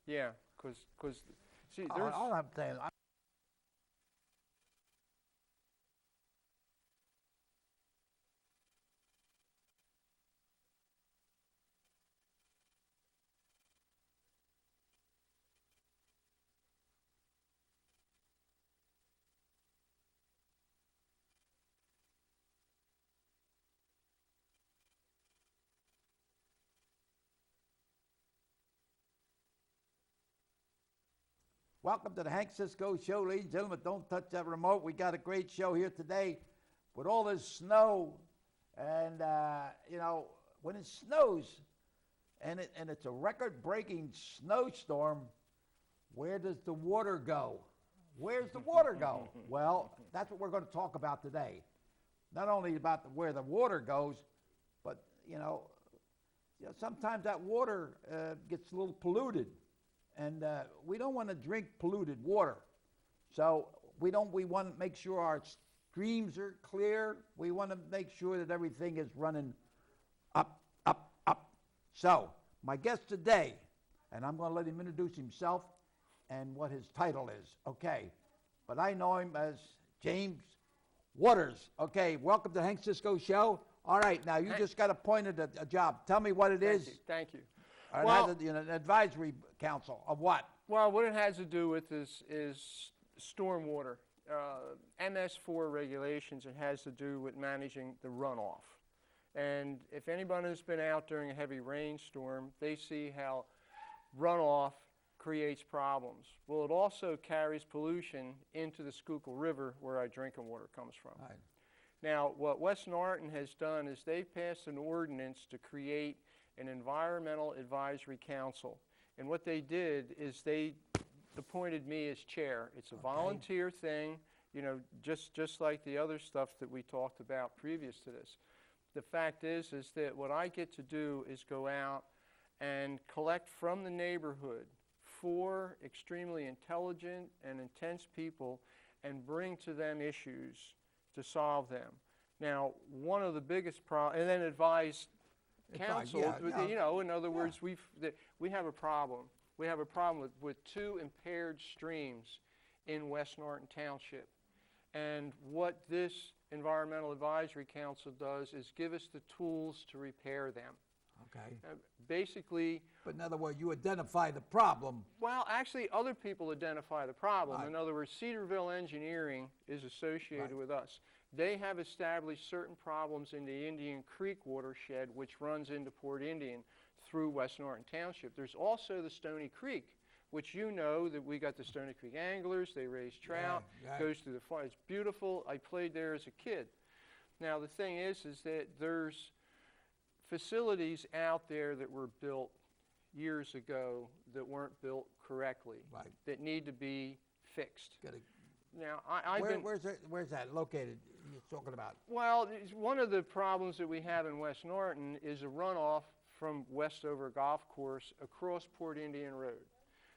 Yeah, because see, All, there's all I'm saying, welcome to the Hank Cisco Show, ladies and gentlemen. Don't touch that remote. We got a great show here today with all this snow. And, when it snows and it's a record breaking snowstorm, where does the water go? Where's the water go? Well, that's what we're going to talk about today. Not only about where the water goes, but, sometimes that water gets a little polluted. And we don't want to drink polluted water. So we want to make sure our streams are clear. We want to make sure that everything is running up, up, up. So my guest today, and I'm going to let him introduce himself and what his title is. Okay. But I know him as James Waters. Okay. Welcome to the Hank Cisco Show. All right. Now, you just got appointed a job. Tell me what it is. Thank you. It Well, has an advisory council of what? well, what it has to do with is stormwater. MS4 regulations, it has to do with managing the runoff. And if anyone has been out during a heavy rainstorm, they see how runoff creates problems. Well, it also carries pollution into the Schuylkill River where our drinking water comes from. Right. Now, what West Norton has done is they've passed an ordinance to create an environmental advisory council. And what they did is they appointed me as chair. It's a volunteer thing, just like the other stuff that we talked about previous to this. The fact is that what I get to do is go out and collect from the neighborhood 4 extremely intelligent and intense people and bring to them issues to solve them. Now, one of the biggest problems, and then advise council, in other words, we have a problem. We have a problem with 2 impaired streams in West Norton Township. And what this Environmental Advisory Council does is give us the tools to repair them. Okay. Basically, But in other words, you identify the problem. well, actually, other people identify the problem. Right. In other words, Cedarville Engineering is associated with us. They have established certain problems in the Indian Creek watershed, which runs into Port Indian through West Norton Township. There's also the Stony Creek, which that we got the Stony Creek anglers. They raise trout, goes through the farm. It's beautiful. I played there as a kid. Now, the thing is that there's facilities out there that were built years ago that weren't built correctly, that need to be fixed. Now, Where's that located? You're talking about? Well, one of the problems that we have in West Norton is a runoff from Westover Golf Course across Port Indian Road.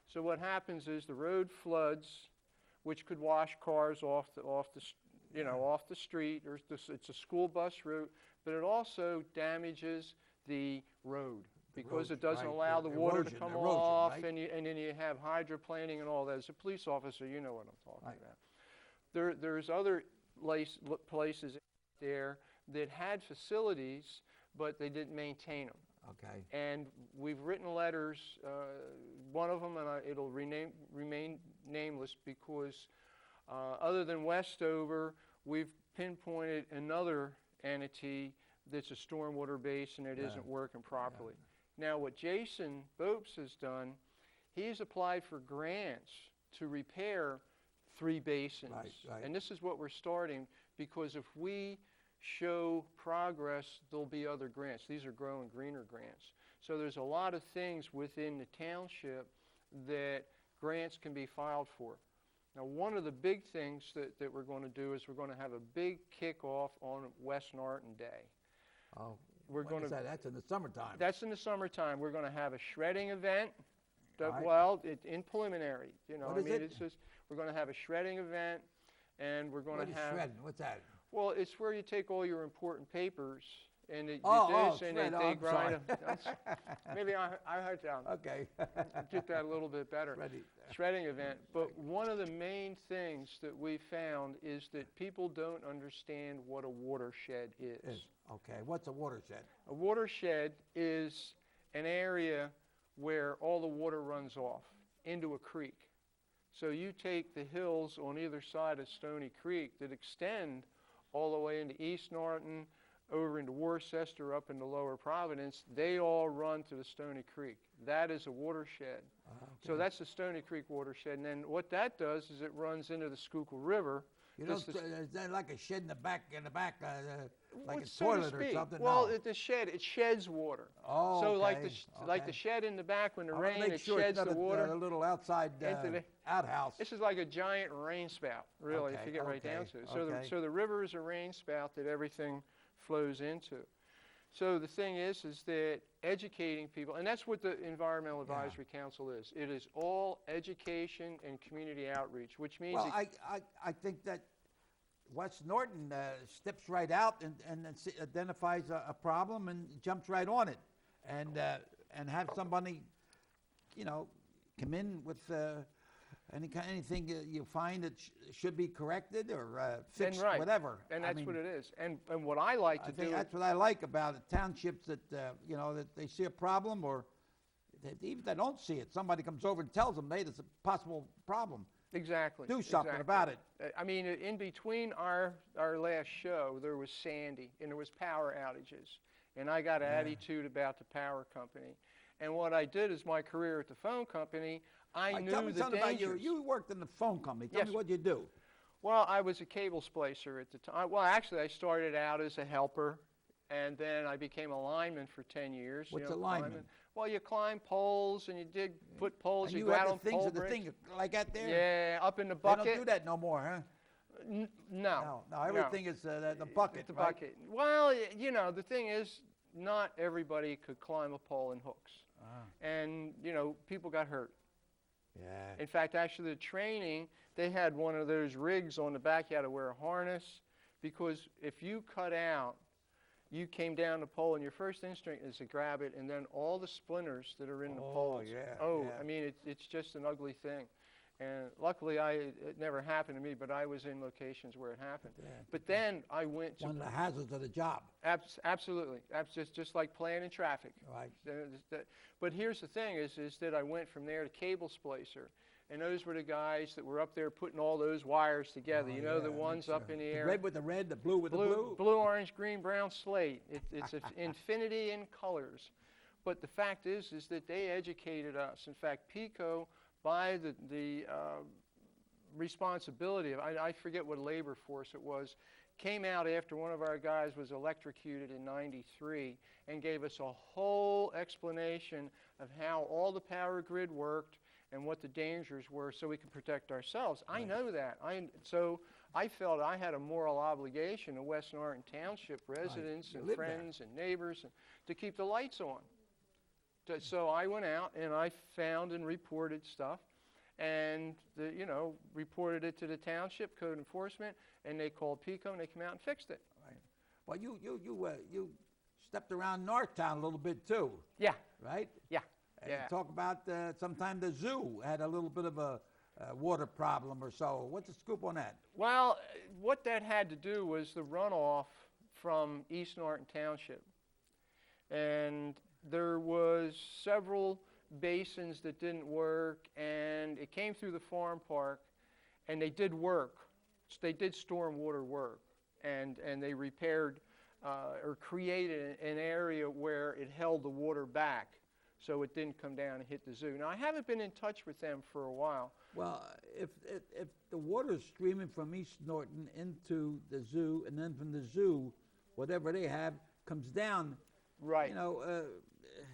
So what happens is the road floods, which could wash cars off the street, or it's a school bus route, but it also damages the road because it doesn't allow the water to come off, right? and then you have hydroplaning and all that. As a police officer, you know what I'm talking about. There's other places there that had facilities, but they didn't maintain them. Okay. And we've written letters, one of them, and it'll remain nameless because other than Westover, we've pinpointed another entity that's a stormwater basin that isn't working properly. Now, what Jason Bopes has done, he's applied for grants to repair 3 basins. And this is what we're starting, because if we show progress, there'll be other grants. These are Growing Greener grants. So there's a lot of things within the township that grants can be filed for. Now, one of the big things that we're going to do is we're going to have a big kickoff on West Norton Day. Oh, that's in the summertime. That's in the summertime. We're going to have a shredding event. In preliminary, What is it? It's just, we're going to have a shredding event, and we're going to have. Shredding? What's that? Well, it's where you take all your important papers and it Oh, this, and shred. Oh, they I'm grind sorry. them. Maybe I heard that. Okay. Get that a little bit better. Ready. Shredding event. But one of the main things that we found is that people don't understand what a watershed is. Okay, what's a watershed? A watershed is an area where all the water runs off into a creek. So you take the hills on either side of Stony Creek that extend all the way into East Norton, over into Worcester, up into Lower Providence, they all run to the Stony Creek. That is a watershed. Okay. So that's the Stony Creek watershed. And then what that does is it runs into the Schuylkill River. You know, This is- is that like a shed in the back, like Well, a so to toilet or speak. something? Well, No. the shed, it sheds water. Oh, So like okay, like the okay. shed in the back, when the I wanna rain, make it sure sheds it's the not water. a little outside into the- outhouse. This is like a giant rain spout, really, if Okay, you get right down okay, to it. okay. So the river is a rain spout that everything flows into. So the thing is that educating people, and that's what the Environmental Advisory Council is. It is all education and community outreach, which means Well, I think that West Norton steps right out and identifies a problem and jumps right on it, and have somebody, you know, come in with anything you find that should be corrected or fixed, right. whatever. and I that's mean, what it is. And what I like I to think do, that's what I like about it. Townships that you know, that they see a problem, or even if they don't see it, somebody comes over and tells them, hey, there's a possible problem. exactly. Do something exactly. about it. I mean, in between our last show, there was Sandy, and there was power outages. And I got an attitude about the power company. And what I did is my career at the phone company, I knew Tell me the something about dangers. you worked in the phone company. Tell Yes, me sir. what you do. Well, I was a cable splicer at the time. Well, actually, I started out as a helper, and then I became a lineman for 10 years. What's you a know, lineman? climbing. Well, you climb poles, and you put poles, And you you go had out the on things pole of the bridge. thing like that there? Yeah, up in the They bucket. don't do that no more, huh? No. No, everything is the bucket, The right? bucket. Well, you know, the thing is, not everybody could climb a pole in hooks. And, you know, people got hurt. Yeah. In fact, actually, the training, they had one of those rigs on the back. You had to wear a harness, because if you cut out, you came down the pole, and your first instinct is to grab it, and then all the splinters that are in the poles. yeah, Oh, yeah. I mean, it's just an ugly thing. And luckily, it never happened to me, but I was in locations where it happened. Yeah. But then I went to One of the hazards of the job, absolutely. That's just like planning traffic. right? But here's the thing is that I went from there to cable splicer. And those were the guys that were up there putting all those wires together. Oh, you know, the yeah, ones makes up in the The air. red with the red, the blue with the blue. Blue, orange, green, brown, slate. It's an infinity in colors. But the fact is that they educated us. In fact, PICO, by the responsibility of, I forget what labor force it was, came out after one of our guys was electrocuted in '93 and gave us a whole explanation of how all the power grid worked and what the dangers were, so we could protect ourselves. I know that. So I felt I had a moral obligation to West Norton Township residents You and live there. friends and neighbors to keep the lights on. So I went out and I found and reported stuff, and reported it to the township code enforcement, and they called PICO and they came out and fixed it. Right. Well, you stepped around Northtown a little bit too, Yeah, right? yeah, And yeah. talk about sometime the zoo had a little bit of a water problem or so. What's the scoop on that? Well, what that had to do was the runoff from East Norton Township. And there was several basins that didn't work, and it came through the farm park, and they did work. They did stormwater work, and they repaired or created an area where it held the water back so it didn't come down and hit the zoo. Now, I haven't been in touch with them for a while. Well, if the water is streaming from East Norton into the zoo, and then from the zoo, whatever they have comes down, Right. you know.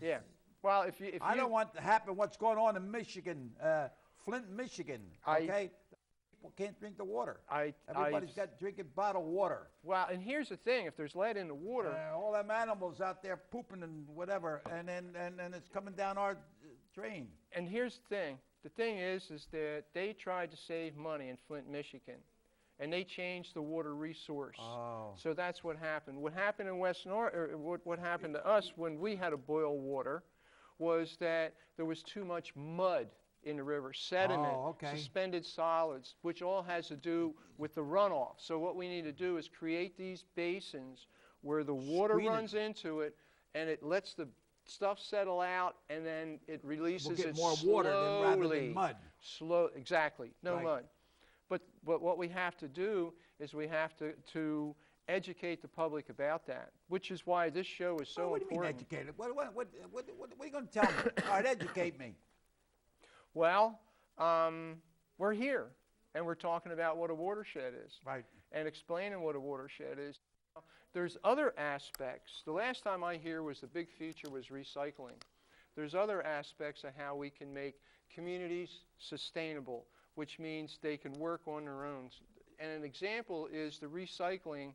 Yeah. Well, if you I don't want to happen what's going on in Michigan, Flint, Michigan. Okay, people can't drink the water. Everybody's got drinking bottled water. Well, and here's the thing: if there's lead in the water, All them animals out there pooping and whatever, and then it's coming down our drain. and here's the thing: the thing is that they tried to save money in Flint, Michigan, and they changed the water resource. Oh. So that's what happened. What happened in West North, or what happened to us when we had to boil water, was that there was too much mud in the river, sediment, Oh, okay. suspended solids, which all has to do with the runoff. So what we need to do is create these basins where the water Screen it. runs into it, and it lets the stuff settle out, and then it releases We'll get it more slowly. water than rather than mud. Exactly, no Right. mud. But what we have to do is we have to educate the public about that, which is why this show is so What do you mean important. educated? What are you going to tell me? All right, educate me. Well, we're here, and we're talking about what a watershed is, Right. and explaining what a watershed is. There's other aspects. The last time I hear was the big feature was recycling. There's other aspects of how we can make communities sustainable, which means they can work on their own. And an example is the recycling.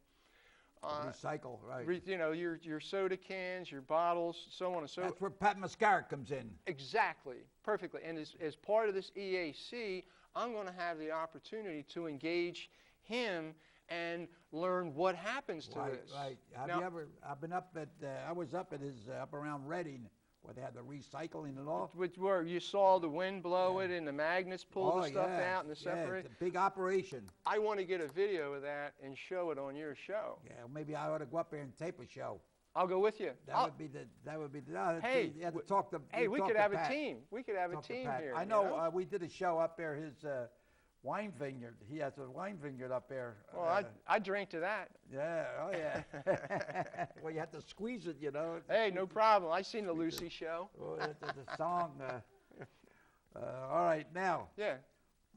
Recycle, right. You know, your soda cans, your bottles, so on and so forth. That's where Pat Mascara comes in. Exactly, perfectly. And as part of this EAC, I'm going to have the opportunity to engage him and learn what happens to this. Right. Have Now- you ever? I've been up at. I was up at his up around Reading, where they had the recycling and all. Where you saw the wind blow it and the magnets pull the stuff yeah. out and the Yeah, separate. it's a big operation. I want to get a video of that and show it on your show. Yeah, maybe I ought to go up there and tape a show. I'll go with you. That would be the. That would be the. No, Hey, you have to talk to. Hey, you we talk could to have a Pat. team. We could have a Talk to team Pat. here. I you know. We did a show up there. His wine vineyard. He has a wine vineyard up there. Well, I drink to that. Yeah. Oh yeah. Well, you have to squeeze it, you know. Hey, no problem. I seen the Lucy show. Oh, the song. All right, now. Yeah.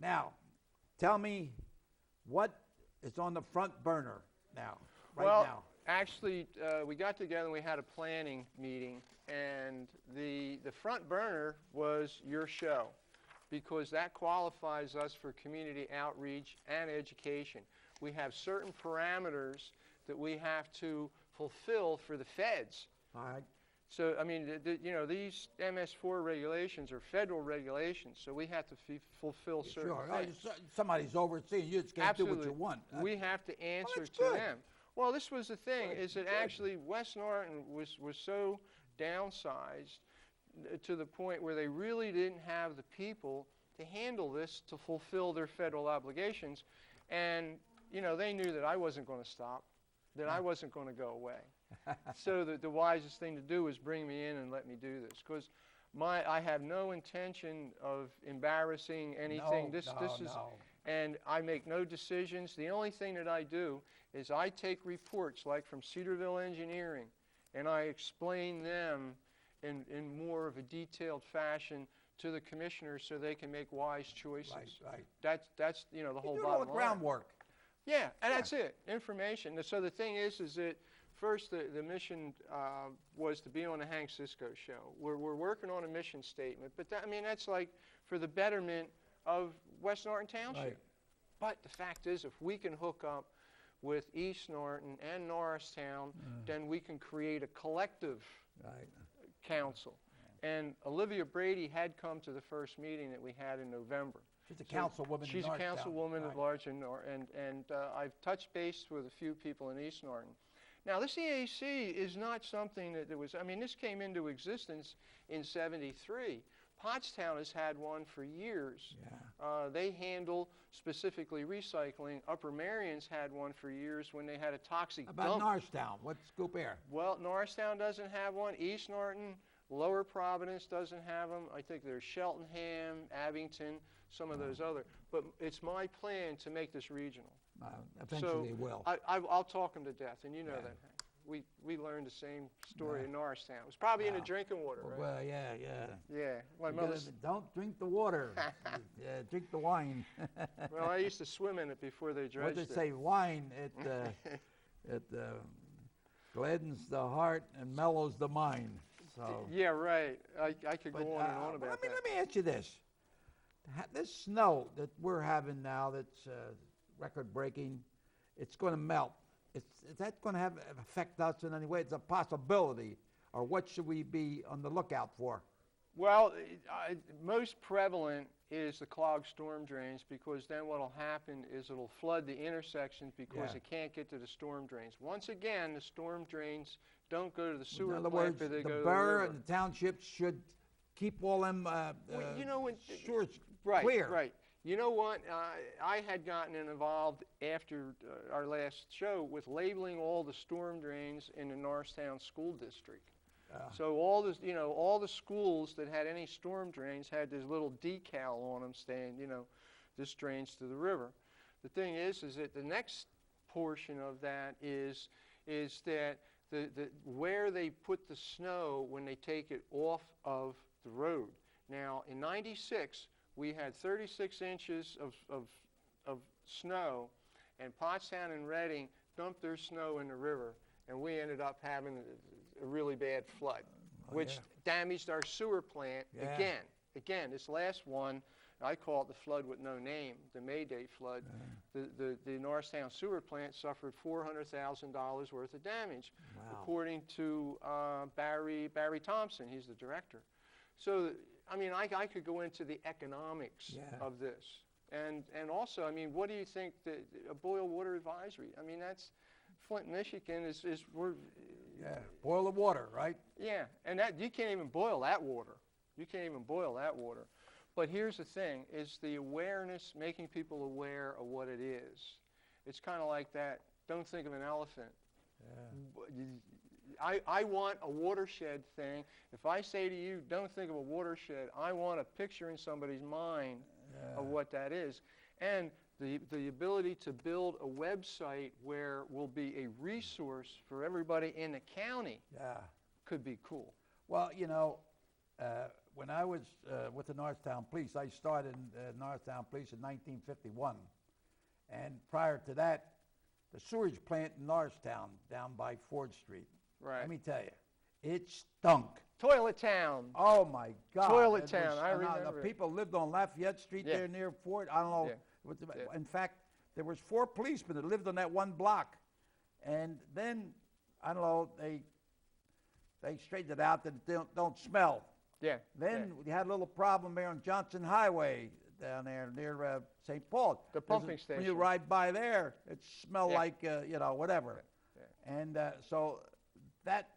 Now, tell me what is on the front burner now, right Well, now. actually, we got together and we had a planning meeting, and the front burner was your show, because that qualifies us for community outreach and education. We have certain parameters that we have to fulfill for the feds. All right. So, I mean, you know, these MS4 regulations are federal regulations, so we have to fulfill certain Sure. Oh, things. somebody's overseeing. You just can't do what you want. We have to answer that's to good. them. Well, this was the thing, Good, is that good. actually West Norton was so downsized to the point where they really didn't have the people to handle this, to fulfill their federal obligations. And, you know, they knew that I wasn't going to stop, that I wasn't going to go away. So the wisest thing to do was bring me in and let me do this, because I have no intention of embarrassing anything. No, This is, no. and I make no decisions. The only thing that I do is I take reports like from Cedarville Engineering, and I explain them in more of a detailed fashion to the commissioners so they can make wise choices. Right. That's you know, the whole You do all the bottom line. groundwork. Yeah, and that's it, information. So the thing is that first the mission was to be on the Hank Cisco show. We're working on a mission statement, but I mean, that's like for the betterment of West Norton Township. Right. But the fact is, if we can hook up with East Norton and Norristown, then we can create a collective Right. council. And Olivia Brady had come to the first meeting that we had in November. She's a councilwoman in She's a Norristown. councilwoman Right. at large, and I've touched base with a few people in East Norton. Now, this EAC is not something that was, I mean, this came into existence in '73. Pottstown has had one for years. Yeah. They handle specifically recycling. Upper Marion's had one for years when they had a toxic How about dump. Norristown? What's scoop air? Well, Norristown doesn't have one. East Norton, Lower Providence doesn't have them. I think there's Cheltenham, Abington, some of those other. But it's my plan to make this regional. Eventually it will. I'll talk them to death, and you know Yeah. that, Hank. We learned the same story in Norristown. It was probably in the Wow. drinking water, right? Well, yeah. Yeah. My You mother. gotta- don't drink the water. Drink the wine. Well, I used to swim in it before they What dredged they it. say? Wine. It gladdens the heart and mellows the mind. So. Yeah, right. I could But, go on and on well, about let that. me ask you this. This snow that we're having now that's record-breaking, it's going to melt. Is that going to affect us in any way? It's a possibility. Or what should we be on the lookout for? Well, most prevalent is the clogged storm drains, because then what'll happen is it'll flood the intersections because Yeah. it can't get to the storm drains. Once again, the storm drains don't go to the sewer In other plant, words, but they the go to the borough river. and the townships should keep all them Well, you know, when- sewers Right, clear. right. You know what? I had gotten involved after our last show with labeling all the storm drains in the Norristown School District. So all the, all the schools that had any storm drains had this little decal on them saying, this drains to the river. The thing is that the next portion of that is that where they put the snow when they take it off of the road. Now, in '96, we had 36 inches of snow, and Pottstown and Reading dumped their snow in the river, and we ended up having a really bad flood, which damaged our sewer plant again. Again, this last one, I call it the flood with no name, the Mayday flood. The Norristown sewer plant suffered $400,000 worth of damage, according to Barry Thompson. He's the director. So, I mean, I could go into the economics of this. And also, I mean, what do you think a boil water advisory? I mean, that's Flint, Michigan we're... Yeah, boil the water, right? Yeah, and that you can't even boil that water. You can't even boil that water. But here's the thing, is the awareness, making people aware of what it is. It's kind of like that, don't think of an elephant. I want a watershed thing. If I say to you, don't think of a watershed, I want a picture in somebody's mind of what that is. And the ability to build a website where will be a resource for everybody in the county could be cool. Well, when I was with the Norristown Police, I started in Norristown Police in 1951. And prior to that, the sewage plant in Norristown down by Ford Street. Right. Let me tell you, it stunk. Toilet Town. Oh, my God. Toilet It Town, was- I and remember The it. people lived on Lafayette Street there near Ford. I don't know. In fact, there was 4 policemen that lived on that one block. And then, I don't know, they straightened it out that it don't smell. Yeah. Then we had a little problem there on Johnson Highway down there near St. Paul. The pumping station. When you ride by there, it smelled like, whatever. And so that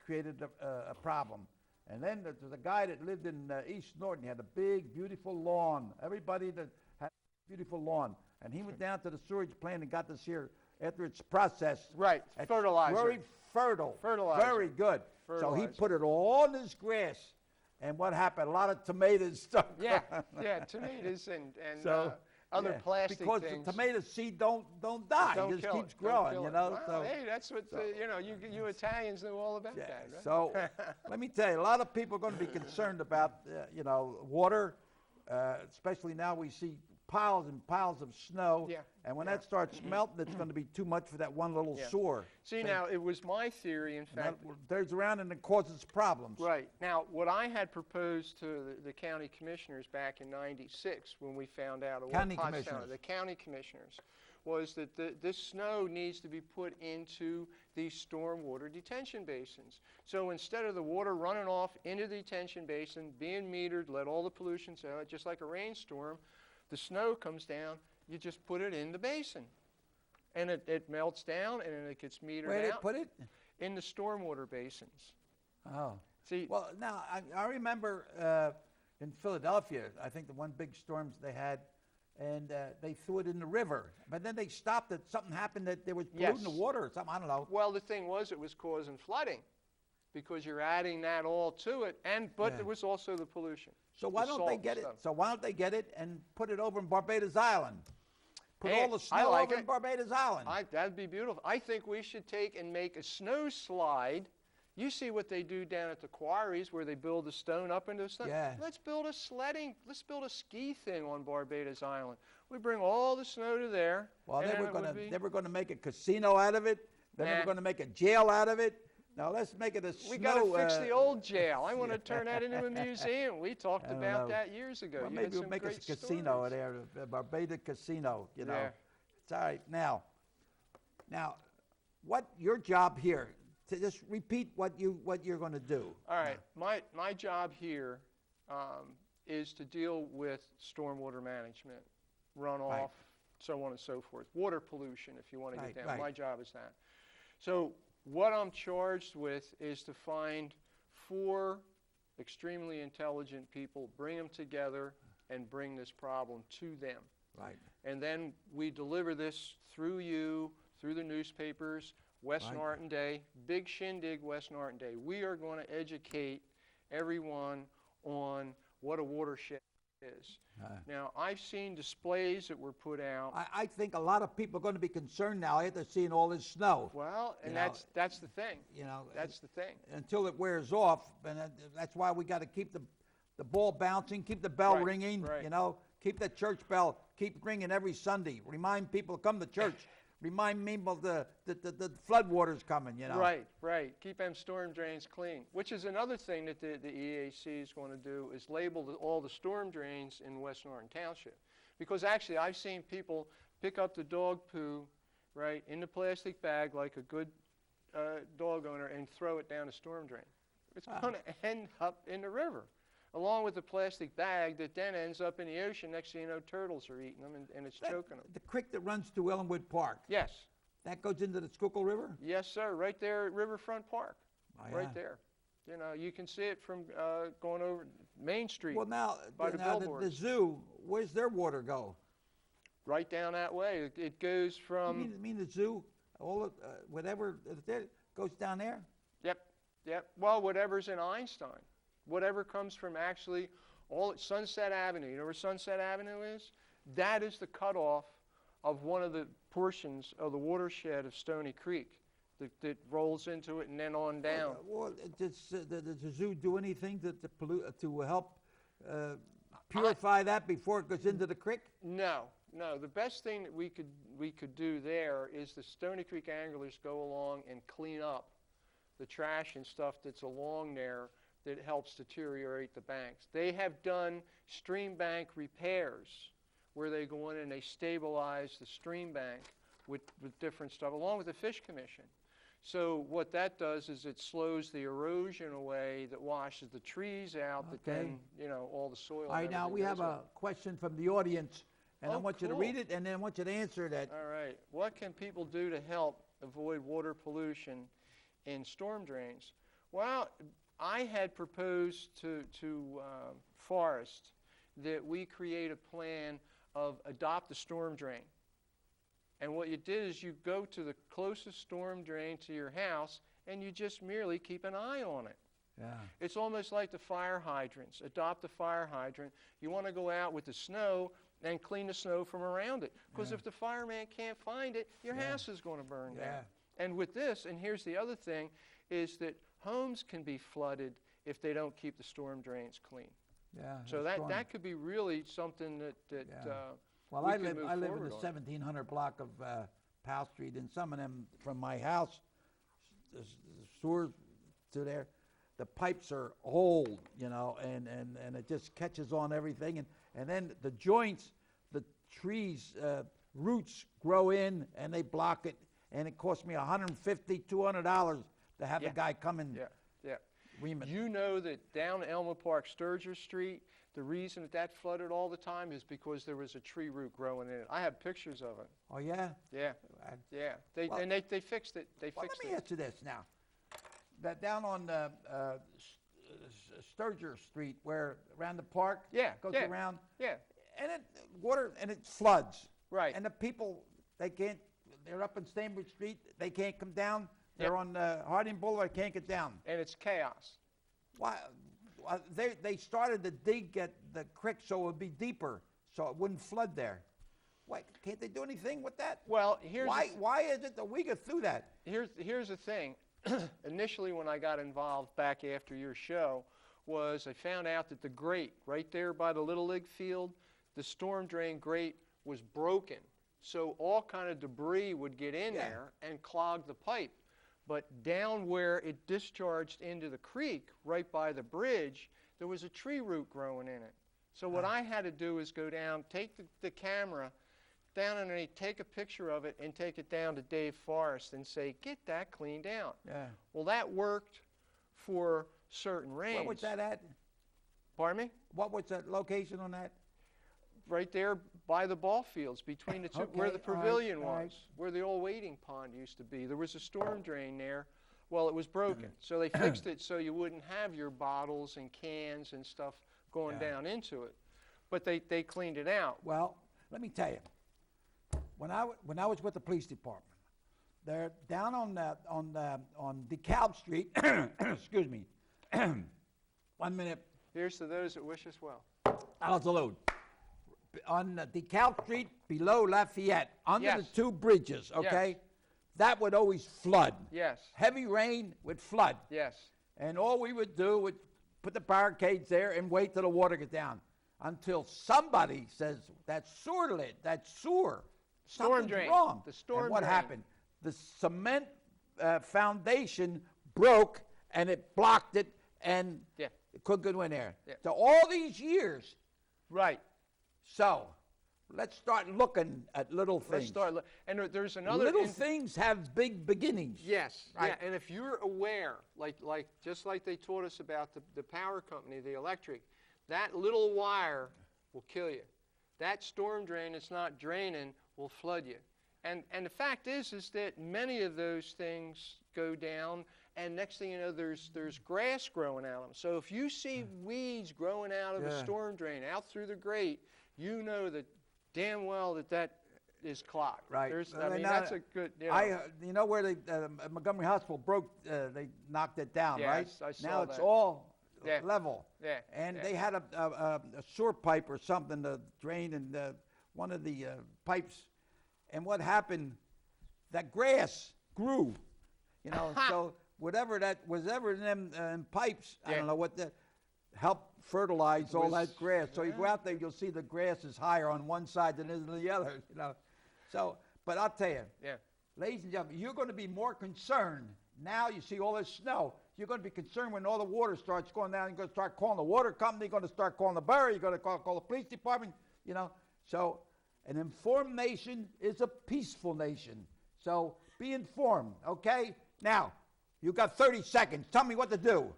created a problem. And then there's a guy that lived in East Norton. He had a big, beautiful lawn. Everybody that had a beautiful lawn. And he went down to the sewage plant and got this here after it's processed. Right, It's fertilizer. Very fertile. Fertilizer. Very good. So he Fertilizer. put it all in his grass. And what happened? A lot of tomatoes stuck. Yeah, tomatoes and So, other plastic because things. the tomato seed don't die. Don't it just kill keeps it, don't growing, kill you it. know. Well, So, hey, that's what you Italians know all about that, right? so let me tell you, a lot of people are going to be concerned about water, especially now we see piles and piles of snow. Yeah, And when that starts melting, it's going to be too much for that one little sewer. See, now, it was my theory, in fact. There's around and it causes problems. Right. Now, what I had proposed to the county commissioners back in '96 when we found out of County what Pottstown- commissioners. the county commissioners, was that this snow needs to be put into these stormwater detention basins. So instead of the water running off into the detention basin, being metered, let all the pollution out, just like a rainstorm, the snow comes down, you just put it in the basin. And it melts down, and then it gets metered Where did out they put it? in the stormwater basins. Oh. See, Well, now, I remember in Philadelphia, I think the one big storms they had, and they threw it in the river. But then they stopped it. Something happened that there was polluting the Yes. water or something. I don't know. well, the thing was, it was causing flooding because you're adding that all to it, but Yeah. there was also the pollution. So why the don't they salt get it? stuff. So why don't they get it and put it over in Barbados Island? Put Hey, all the I snow like over in it. Barbados Island. That'd be beautiful. I think we should take and make a snow slide. You see what they do down at the quarries where they build the stone up into the snow? Yeah. Let's build a ski thing on Barbados Island. We bring all the snow to there. Well, and they then were it would going to be- they were going to make a casino out of it. Then they Nah. were going to make a jail out of it. Now let's make it a We snow. got to fix the old jail. I want to turn that into a museum. We talked I don't about know. that years ago. Well, You maybe had we'll some make a great casino stories. there, a Barbados casino. You know, Yeah. it's all right. Now, what your job here? To just repeat what you're going to do. All right, my job here is to deal with stormwater management, runoff, so on and so forth, water pollution, if you want to get down. My job is that. So what I'm charged with is to find 4 extremely intelligent people, bring them together, and bring this problem to them. Right. And then we deliver this through you, through the newspapers, West Norton Day, big shindig West Norton Day. We are going to educate everyone on what a watershed is. Now, I've seen displays that were put out. I think a lot of people are going to be concerned now after seeing all this snow. Well, and that's the thing. You know, that's the thing. Until it wears off, and that's why we got to keep the ball bouncing, keep the bell ringing. You know, keep the church bell, keep ringing every Sunday. Remind people to come to church. Remind people the floodwater's coming, you know. Right. Keep them storm drains clean, which is another thing that the EAC is going to do, is label all the storm drains in West Norton Township. Because actually I've seen people pick up the dog poo, right, in the plastic bag like a good dog owner and throw it down a storm drain. It's going to end up in the river, along with the plastic bag that then ends up in the ocean. Next thing you know, turtles are eating them, and it's choking them. The creek that runs to Ellenwood Park. Yes. That goes into the Schuylkill River? Yes, sir. Right there at Riverfront Park. Oh, right there. You know, you can see it from going over Main Street. Well, now, by the billboards. The zoo, where's their water go? Right down that way. It goes from... You mean the zoo, all whatever goes down there? Yep. Well, whatever's in Einstein. Whatever comes from actually Sunset Avenue. You know where Sunset Avenue is? That is the cutoff of one of the portions of the watershed of Stony Creek that rolls into it and then on down. Well, does the zoo do anything to help purify that before it goes into the creek? No. The best thing that we could do there is the Stony Creek anglers go along and clean up the trash and stuff that's along there that helps deteriorate the banks. They have done stream bank repairs where they go in and they stabilize the stream bank with different stuff, along with the Fish Commission. So what that does is it slows the erosion away that washes the trees out, that then, you know, all the soil. All right, now we have a question from the audience, and I want you to read it, and then I want you to answer that. All right. What can people do to help avoid water pollution in storm drains? Well, I had proposed to Forrest that we create a plan of adopt a storm drain. And what you did is you go to the closest storm drain to your house and you just merely keep an eye on it. Yeah. It's almost like the fire hydrants. Adopt a fire hydrant. You want to go out with the snow and clean the snow from around it. Because if the fireman can't find it, your house is going to burn down. And with this, and here's the other thing, is that homes can be flooded if they don't keep the storm drains clean. Yeah. So that could be really something that well, I live in the 1700 block of Powell Street, and some of them from my house, the sewer to there, the pipes are old, you know, and it just catches on everything, and then the joints, the trees, roots grow in and they block it, and it costs me $150, $200 to have the guy come and ream it. You know that down Elma Park, Sturgis Street, the reason that flooded all the time is because there was a tree root growing in it. I have pictures of it. Oh, yeah? Yeah. They fixed it. They fixed it. Let me ask you this now. That down on Sturgis Street, where around the park, goes around. Yeah. And it floods. Right. And the people, they're up on Stanbridge Street, they can't come down. They're on Harding Boulevard, can't get down. And it's chaos. Why? They started to dig at the creek so it would be deeper, so it wouldn't flood there. Why can't they do anything with that? Well, why is it that we go through that? Here's the thing. Initially, when I got involved back after your show, was I found out that the grate right there by the Little League field, the storm drain grate was broken. So all kind of debris would get in there and clog the pipe. But down where it discharged into the creek, right by the bridge, there was a tree root growing in it. So what I had to do is go down, take the camera down underneath, take a picture of it, and take it down to Dave Forrest and say, get that cleaned out. Yeah. Well, that worked for certain rains. Where was that at? Pardon me? What was the location on that? Right there by the ball fields, between the two, where the Okay, all right, pavilion all was, right. where the old wading pond used to be. There was a storm drain there. Well, it was broken, so they fixed it so you wouldn't have your bottles and cans and stuff going Yeah. down into it. But they cleaned it out. Well, let me tell you, when I was with the police department, they're down on DeKalb Street. Excuse me. 1 minute. Here's to those that wish us well. I'll salute. On DeKalb Street, below Lafayette, under Yes. the two bridges. Okay, Yes. that would always flood. Yes, Heavy rain would flood, yes. and all we would do would put the barricades there and wait till the water gets down, until somebody says that sewer lit, that sewer, Storm something's drain. wrong. The storm and what drain. happened? The cement foundation broke, and it blocked it, and Yeah. it couldn't go in there. Yeah. So all these years, Right. so let's start looking at little things. Let's start. And there's another. Little things have big beginnings. Yes. Right. Yeah. And if you're aware, just like they taught us about the power company, the electric, that little wire will kill you. That storm drain that's not draining will flood you. And the fact is that many of those things go down, and next thing you know, there's grass growing out of them. So if you see weeds growing out of a Yeah. storm drain out through the grate, you know that damn well that is clogged. Right. I mean, that's a good. You know, You know where Montgomery Hospital broke? They knocked it down, Yeah, right? I saw now it's that. all Yeah. level. Yeah, And yeah. they had a sewer pipe or something to drain in one of the pipes. And what happened? That grass grew, you know. So whatever that was ever in them pipes, I Yeah. don't know what that helped fertilize all Was- that grass. So you go out there, you'll see the grass is higher on one side than it is on the other, you know. So, but I'll tell you, Yeah. ladies and gentlemen, you're going to be more concerned now. You see all this snow. You're going to be concerned when all the water starts going down. You're going to start calling the water company. You're going to start calling the borough. You're going to call the police department. You know, so an informed nation is a peaceful nation. So be informed, okay? Now, you got 30 seconds. Tell me what to do.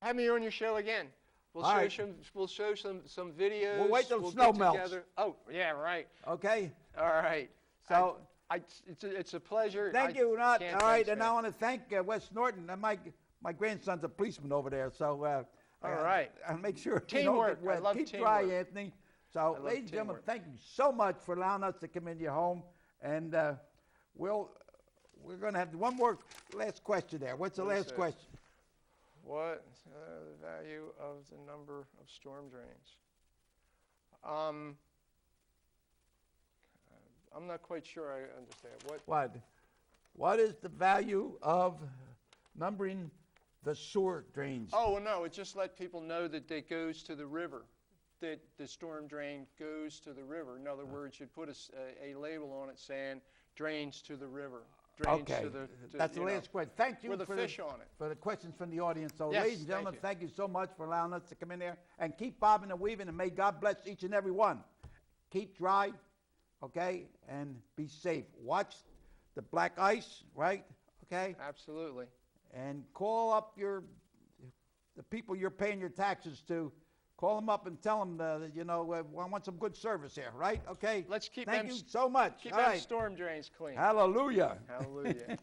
Have me on your show again. We'll All show right. some videos. We'll wait till the We'll snow get melts. together. Oh, yeah, right. Okay? All right. So- It's a pleasure. Thank you, Not. can't All right, thanks, and man. I want to thank Wes Norton. And my grandson's a policeman over there, so All right. I'll make sure Teamwork. You don't I get wet. love Keep dry, teamwork. Anthony. So, love ladies and gentlemen, teamwork. thank you so much for allowing us to come into your home, and we're going to have one more last question there. What's the What is last this? question? What the value of the number of storm drains? I'm not quite sure I understand. What is the value of numbering the sewer drains? Oh, well, no, it just let people know that it goes to the river, that the storm drain goes to the river. In other words, you'd put a label on it saying drains to the river. Drains Okay, to the, that's the last question. Thank you with a for fish on it. for the questions from the audience. So, Yes, ladies and thank gentlemen, you. thank you so much for allowing us to come in there and keep bobbing and weaving, and may God bless each and every one. Keep dry, okay, and be safe. Watch the black ice, right? Okay, Absolutely. and call up the people you're paying your taxes to. Call them up and tell them that I want some good service here, right? Okay. Let's keep Thank them you so much. Keep All them right. storm drains clean. Hallelujah. Hallelujah.